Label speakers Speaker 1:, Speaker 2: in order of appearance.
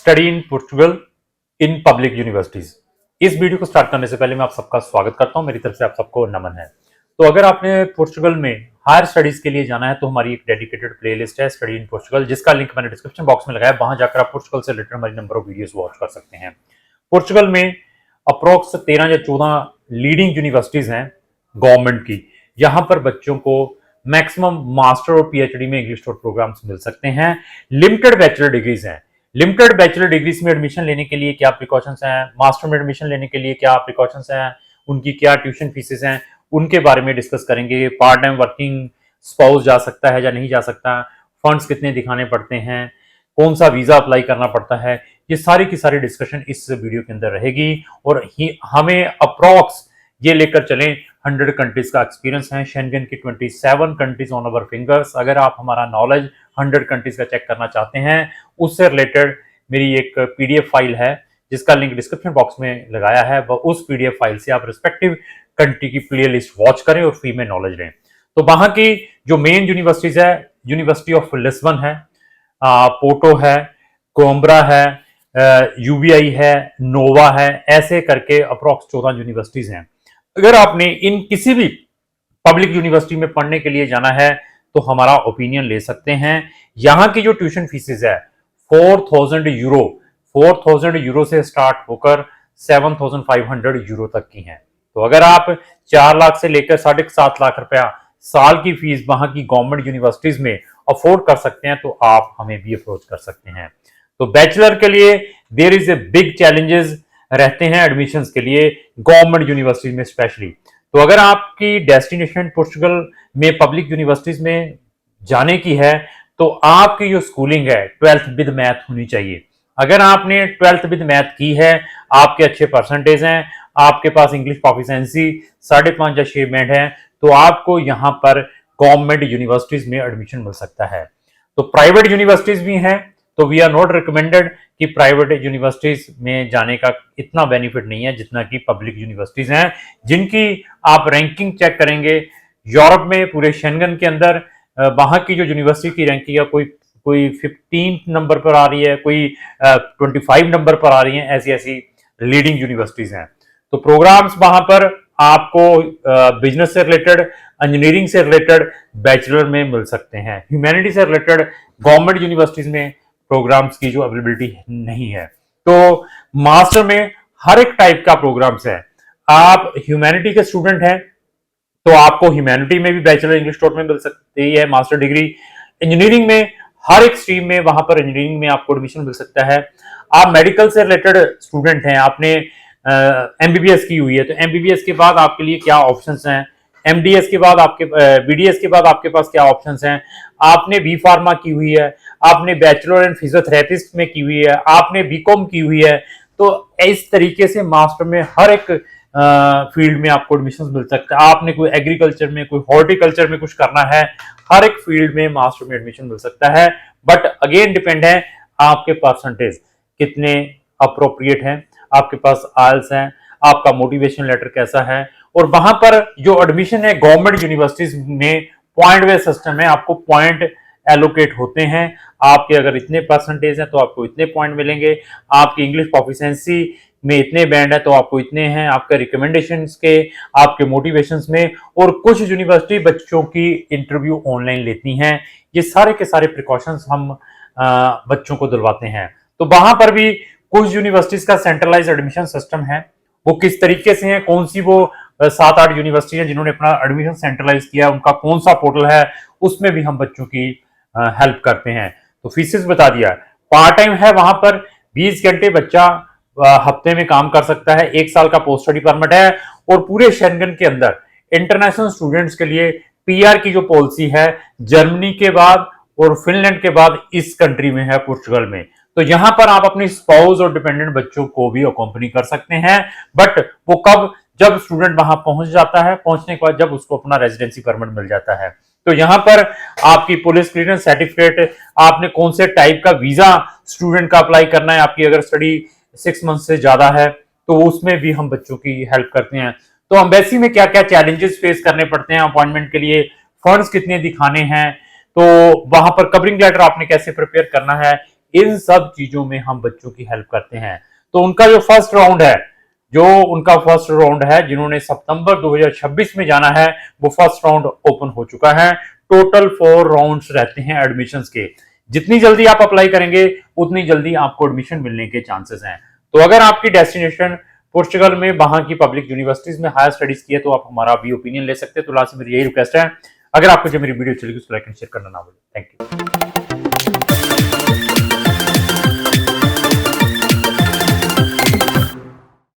Speaker 1: Study in Portugal in public universities. इस video को start करने से पहले मैं आप सबका स्वागत करता हूं। मेरी तरफ से आप सबको नमन है। तो अगर आपने पोर्चुगल में हायर स्टडीज के लिए जाना है तो हमारी एक डेडिकेटेड प्लेलिस्ट है स्टडी इन पोर्चुगल, जिसका लिंक मैंने डिस्क्रिप्शन बॉक्स में लगाया। वहां जाकर आप पोर्चुगल से रिलेटेड हमारी नंबर ऑफ वीडियोस वॉच कर सकते हैं। पोर्चुगल में अप्रोक्स 13 या 14 लीडिंग यूनिवर्सिटीज हैं गवर्नमेंट की। यहाँ पर बच्चों को मैक्सिमम मास्टर और पीएचडी में इंग्लिश प्रोग्राम्स मिल सकते हैं। लिमिटेड बैचलर डिग्रीज हैं। लिमिटेड बैचलर डिग्रीज में एडमिशन लेने के लिए क्या प्रिकॉशंस हैं, मास्टर में एडमिशन लेने के लिए क्या प्रिकॉशंस हैं, उनकी क्या ट्यूशन फीसेस हैं, उनके बारे में डिस्कस करेंगे। पार्ट टाइम वर्किंग स्पाउस जा सकता है या नहीं जा सकता, फंड्स कितने दिखाने पड़ते हैं, कौन सा वीजा अप्लाई करना पड़ता है, ये सारी की सारी डिस्कशन इस वीडियो के अंदर रहेगी। और हमें अप्रॉक्स ये लेकर चलें 100 कंट्रीज का एक्सपीरियंस है, शेंगन की 27 कंट्रीज ऑन अवर फिंगर्स। अगर आप हमारा नॉलेज 100 कंट्रीज का चेक करना चाहते हैं, उससे रिलेटेड मेरी एक पीडीएफ फाइल है जिसका लिंक डिस्क्रिप्शन बॉक्स में लगाया है। उस पीडीएफ फाइल से आप रिस्पेक्टिव कंट्री की प्लेलिस्ट वॉच करें और फ्री में नॉलेज लें। तो वहां की जो मेन यूनिवर्सिटीज है, यूनिवर्सिटी ऑफ लिस्बन है, पोर्टो है, कोम्ब्रा है, यूबीआई है, नोवा है, ऐसे करके अप्रॉक्स 14 यूनिवर्सिटीज हैं। अगर आपने इन किसी भी पब्लिक यूनिवर्सिटी में पढ़ने के लिए जाना है तो हमारा ओपिनियन ले सकते हैं। यहाँ की जो ट्यूशन फीसेस है 4000 यूरो, 4000 यूरो से स्टार्ट होकर 7500 यूरो तक की हैं। तो अगर आप 4 लाख से लेकर 7.5 लाख रुपया साल की फीस वहां की गवर्नमेंट यूनिवर्सिटीज में अफोर्ड कर सकते हैं तो आप हमें भी अप्रोच कर सकते हैं। तो बैचलर के लिए there is a big challenges रहते हैं एडमिशंस के लिए गवर्नमेंट यूनिवर्सिटीज में स्पेशली। तो अगर आपकी डेस्टिनेशन पोर्चुगल में पब्लिक यूनिवर्सिटीज में जाने की है तो आपकी जो स्कूलिंग है 12th विद मैथ होनी चाहिए। अगर आपने 12th विद मैथ की है, आपके अच्छे परसेंटेज हैं, आपके पास इंग्लिश प्रोफिशिएंसी 5.5 या 6 बैंड है, तो आपको यहाँ पर गवर्नमेंट यूनिवर्सिटीज में एडमिशन मिल सकता है। तो प्राइवेट यूनिवर्सिटीज भी हैं, तो वी आर नॉट रिकमेंडेड कि प्राइवेट यूनिवर्सिटीज में जाने का इतना बेनिफिट नहीं है जितना कि पब्लिक यूनिवर्सिटीज हैं, जिनकी आप रैंकिंग चेक करेंगे यूरोप में पूरे शेंगन के अंदर वहां की जो यूनिवर्सिटी की रैंकिंग है कोई 15 नंबर पर आ रही है, कोई 25 नंबर पर आ रही है। ऐसी ऐसी लीडिंग यूनिवर्सिटीज हैं। तो प्रोग्राम्स वहां पर आपको बिजनेस से रिलेटेड, इंजीनियरिंग से रिलेटेड बैचलर में मिल सकते हैं। ह्यूमैनिटी से रिलेटेड गवर्नमेंट यूनिवर्सिटीज में प्रोग्राम्स की जो अवेलेबिलिटी नहीं है। तो मास्टर में हर एक टाइप का प्रोग्राम्स है। आप ह्यूमैनिटी के स्टूडेंट हैं तो आपको ह्यूमैनिटी में भी बैचलर इंग्लिश टॉट में मिल सकती है मास्टर डिग्री। इंजीनियरिंग में हर एक स्ट्रीम में वहां पर इंजीनियरिंग में आपको एडमिशन मिल सकता है। आप मेडिकल से रिलेटेड स्टूडेंट हैं, आपने एमबीबीएस की हुई है, तो एमबीबीएस के बाद आपके लिए क्या ऑप्शंस हैं, एमडीएस के बाद आपके बीडीएस के बाद आपके पास क्या ऑप्शंस हैं, आपने बी फार्मा की हुई है, आपने बैचलर इन फिजियोथेरेपिस्ट में की हुई है, आपने बीकॉम की हुई है, तो इस तरीके से मास्टर में हर एक फील्ड में आपको एडमिशन मिल सकता है। आपने कोई एग्रीकल्चर में, कोई हॉर्टिकल्चर में कुछ करना है, हर एक फील्ड में मास्टर में एडमिशन मिल सकता है। बट अगेन डिपेंड है आपके परसेंटेज कितने अप्रोप्रिएट हैं, आपके पास आइल्स है, आपका मोटिवेशन लेटर कैसा है। और वहां पर जो एडमिशन है गवर्नमेंट यूनिवर्सिटीज में पॉइंट बेस्ड सिस्टम है, आपको पॉइंट एलोकेट होते हैं। आपके अगर इतने परसेंटेज हैं तो आपको इतने पॉइंट मिलेंगे, आपकी इंग्लिश प्रोफिशिएंसी में इतने बैंड है तो आपको इतने हैं, आपके रिकमेंडेशंस के, आपके मोटिवेशंस में। और कुछ यूनिवर्सिटी बच्चों की इंटरव्यू ऑनलाइन लेती हैं। ये सारे के सारे प्रिकॉशंस हम बच्चों को दिलवाते हैं। तो वहां पर भी कुछ यूनिवर्सिटीज का सेंट्रलाइज एडमिशन सिस्टम है। वो किस तरीके से है, कौन सी वो 7-8 यूनिवर्सिटी है जिन्होंने अपना एडमिशन सेंट्रलाइज किया, उनका कौन सा पोर्टल है, उसमें भी हम बच्चों की हेल्प करते हैं। तो फीसेस बता दिया। पार्ट टाइम है, वहां पर 20 घंटे बच्चा हफ्ते में काम कर सकता है। 1 साल का पोस्ट स्टडी परमिट है। और पूरे शेंगन के अंदर इंटरनेशनल स्टूडेंट्स के लिए पीआर की जो पॉलिसी है जर्मनी के बाद और फिनलैंड के बाद इस कंट्री में है, पोर्चुगल में। तो यहां पर आप अपनी स्पाउस और डिपेंडेंट बच्चों को भी अकॉम्पनी कर सकते हैं। बट वो कब, जब स्टूडेंट वहां पहुंच जाता है, पहुंचने के बाद जब उसको अपना रेजिडेंसी परमिट मिल जाता है। तो यहां पर आपकी पुलिस क्लियरेंस सर्टिफिकेट, आपने कौन से टाइप का वीजा स्टूडेंट का अप्लाई करना है, आपकी अगर स्टडी 6 मंथ से ज्यादा है तो उसमें भी हम बच्चों की हेल्प करते हैं। तो एम्बेसी में क्या क्या चैलेंजेस फेस करने पड़ते हैं अपॉइंटमेंट के लिए, फंड्स कितने दिखाने हैं, तो वहां पर कवरिंग लेटर आपने कैसे प्रिपेयर करना है, इन सब चीजों में हम बच्चों की हेल्प करते हैं। तो उनका जो फर्स्ट राउंड है जिन्होंने सितंबर 2026 में जाना है, वो फर्स्ट राउंड ओपन हो चुका है। टोटल 4 राउंड्स रहते हैं एडमिशंस के। जितनी जल्दी आप अप्लाई करेंगे उतनी जल्दी आपको एडमिशन मिलने के चांसेस हैं। तो अगर आपकी डेस्टिनेशन पोर्चुगल में वहां की पब्लिक यूनिवर्सिटीज में हायर स्टडीज की है तो आप हमारा भी ओपिनियन ले सकते हैं। तो लास्ट में मेरी यही रिक्वेस्ट है, अगर आपको जो मेरी वीडियो चलेगी उसको लाइक एंड शेयर करना ना भूलें। Thank you.